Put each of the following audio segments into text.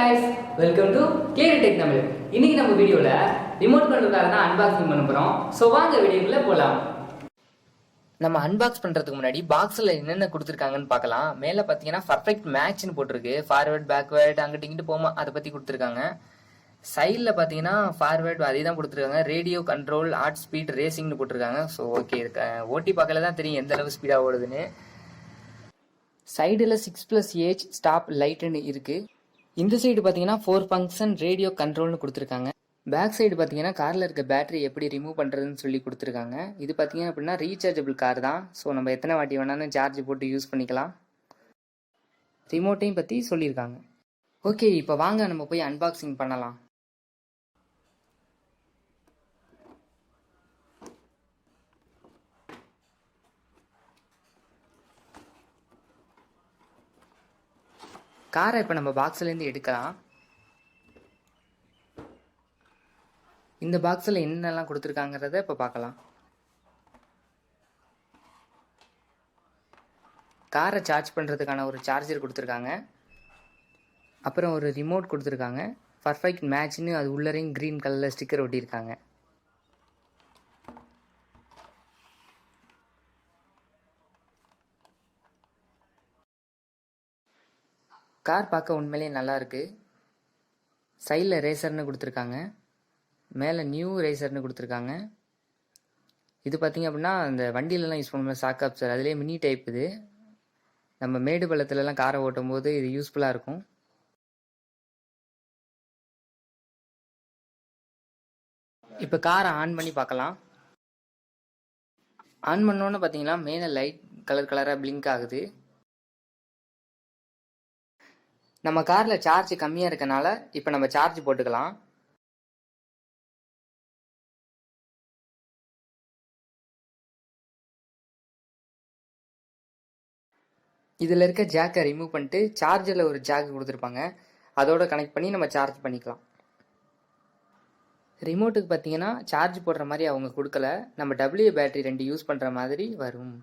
guys, welcome to Clear Tech Tamil. இன்னைக்கு நம்ம வீடியோல ரிமோட் கண்ட்ரோலர் தான் அன்பாக்சிங் பண்ண போறோம். சோ வாங்க வீடியோக்குள்ள போலாம். நம்ம அன்பாக்ஸ் பண்றதுக்கு முன்னாடி பாக்ஸ்ல என்னென்ன கொடுத்திருக்காங்கன்னு பார்க்கலாம். மேல பாத்தீங்கன்னா பர்ஃபெக்ட் மேட்ச்னு போட்டிருக்கு. ஃபார்வர்ட் பேக்வர்ட் அங்கிட்டு இங்கிட்டு போமா அதை பத்தி கொடுத்திருக்காங்க. சைட்ல பாத்தீங்கன்னா ஃபார்வர்ட் அதே தான் கொடுத்திருக்காங்க. ரேடியோ கண்ட்ரோல், ஆட் ஸ்பீட், ரேசிங்னு போட்டிருக்காங்க. ஸோ ஓகே, ஓட்டி பார்க்கல தான் தெரியும் எந்த அளவு ஸ்பீடா ஓடுதுன்னு. சைடில் 6+H ஸ்டாப் லைட்டுன்னு இருக்கு. இந்த சைடு பார்த்தீங்கன்னா 4 ஃபங்க்ஷன் ரேடியோ கண்ட்ரோல்னு கொடுத்துருக்காங்க. பேக் சைடு பார்த்தீங்கன்னா காரில் இருக்க பேட்டரி எப்படி ரிமூவ் பண்ணுறதுன்னு சொல்லி கொடுத்துருக்காங்க. இது பார்த்தீங்க அப்படின்னா ரீசார்ஜபிள் கார் தான். ஸோ நம்ம எத்தனை வாட்டி வேணாலும் சார்ஜ் போட்டு யூஸ் பண்ணிக்கலாம். ரிமோட்டையும் பற்றி சொல்லியிருக்காங்க. ஓகே, இப்போ வாங்க நம்ம போய் அன்பாக்சிங் பண்ணலாம். காரை இப்போ நம்ம பாக்ஸ்லேருந்து எடுக்கலாம். இந்த பாக்ஸில் என்னெல்லாம் கொடுத்துருக்காங்கிறத இப்போ பார்க்கலாம். காரை சார்ஜ் பண்ணுறதுக்கான ஒரு சார்ஜர் கொடுத்துருக்காங்க. அப்புறம் ஒரு ரிமோட் கொடுத்துருக்காங்க. பர்ஃபெக்ட் மேட்ச்னு அது உள்ளரையும் க்ரீன் கலரில் ஸ்டிக்கர் ஒட்டியிருக்காங்க. கார் பார்க்க உண்மையிலேயே நல்லா இருக்கு. சைடில் ரேசர்னு கொடுத்துருக்காங்க. மேலே நியூ ரேசர்னு கொடுத்துருக்காங்க. இது பார்த்தீங்க அப்படின்னா அந்த வண்டியிலலாம் யூஸ் பண்ணுவோம் ஷாக் அப்சர், அதுலேயே மினி டைப். இது நம்ம மேடு பள்ளத்துலலாம் காரை ஓட்டும் போது இது யூஸ்ஃபுல்லாக இருக்கும். இப்போ காரை ஆன் பண்ணி பார்க்கலாம். ஆன் பண்ணோன்னு பார்த்தீங்கன்னா மேலே லைட் கலராக பிளிங்க் ஆகுது. நம்ம காரில் சார்ஜ் கம்மியாக இருக்கனால இப்போ நம்ம சார்ஜ் போட்டுக்கலாம். இதில் இருக்க ஜாக்கை ரிமூவ் பண்ணிட்டு சார்ஜரில் ஒரு ஜாக் கொடுத்துருப்பாங்க, அதோட கனெக்ட் பண்ணி நம்ம சார்ஜ் பண்ணிக்கலாம். ரிமோட்டுக்கு பார்த்தீங்கன்னா சார்ஜ் போடுற மாதிரி அவங்க கொடுக்கல. நம்ம டபிள்யூ பேட்டரி 2 யூஸ் பண்ணுற மாதிரி வரும்.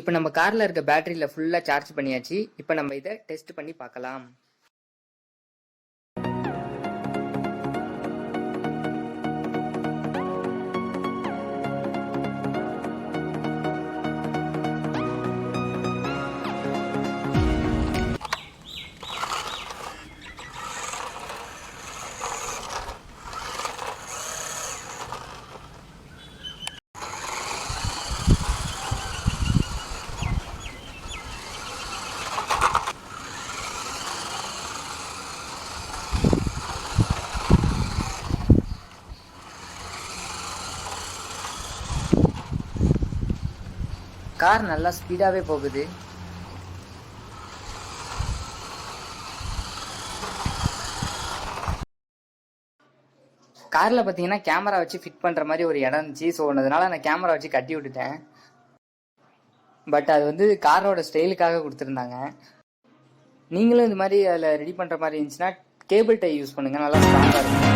இப்போ நம்ம காரில் இருக்க பேட்டரியில் ஃபுல்லாக சார்ஜ் பண்ணியாச்சு. இப்போ நம்ம இதை டெஸ்ட் பண்ணி பார்க்கலாம். கார் நல்லா ஸ்பீடாகவே போகுது. காரில் பார்த்தீங்கன்னா கேமரா வச்சு ஃபிட் பண்ணுற மாதிரி ஒரு இடம் இருந்துச்சு. ஸோ அதனால நான் கேமரா வச்சு கட்டி விட்டுட்டேன். பட் அது வந்து காரோட ஸ்டைலுக்காக கொடுத்துருந்தாங்க. நீங்களும் இந்த மாதிரி அதில் ரெடி பண்ணுற மாதிரி இருந்துச்சுன்னா கேபிள் டை யூஸ் பண்ணுங்கள், நல்லா ஸ்ட்ராங்காக இருக்கும்.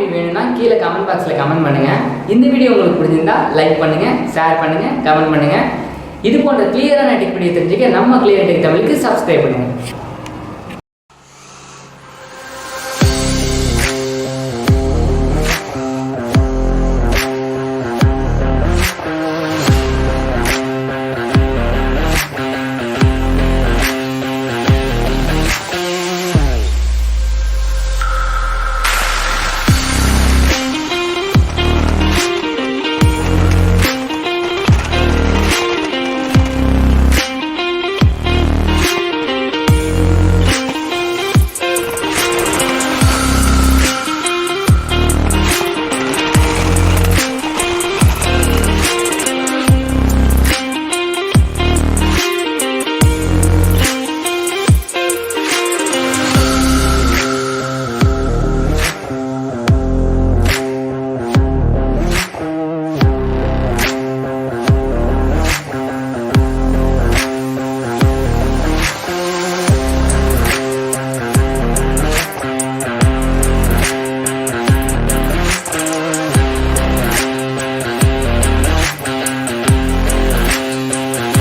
அப்டேட் வேணும்னா கீழே கமெண்ட் பாக்ஸில் கமெண்ட் பண்ணுங்கள். இந்த வீடியோ உங்களுக்கு பிடிச்சிருந்தா லைக் பண்ணுங்கள், ஷேர் பண்ணுங்கள், கமெண்ட் பண்ணுங்கள். இது போன்ற கிளியரான டெக் வீடியோ தெரிஞ்சுக்க நம்ம கிளியர் டெக் தமிழுக்கு சப்ஸ்கிரைப் பண்ணுங்கள்.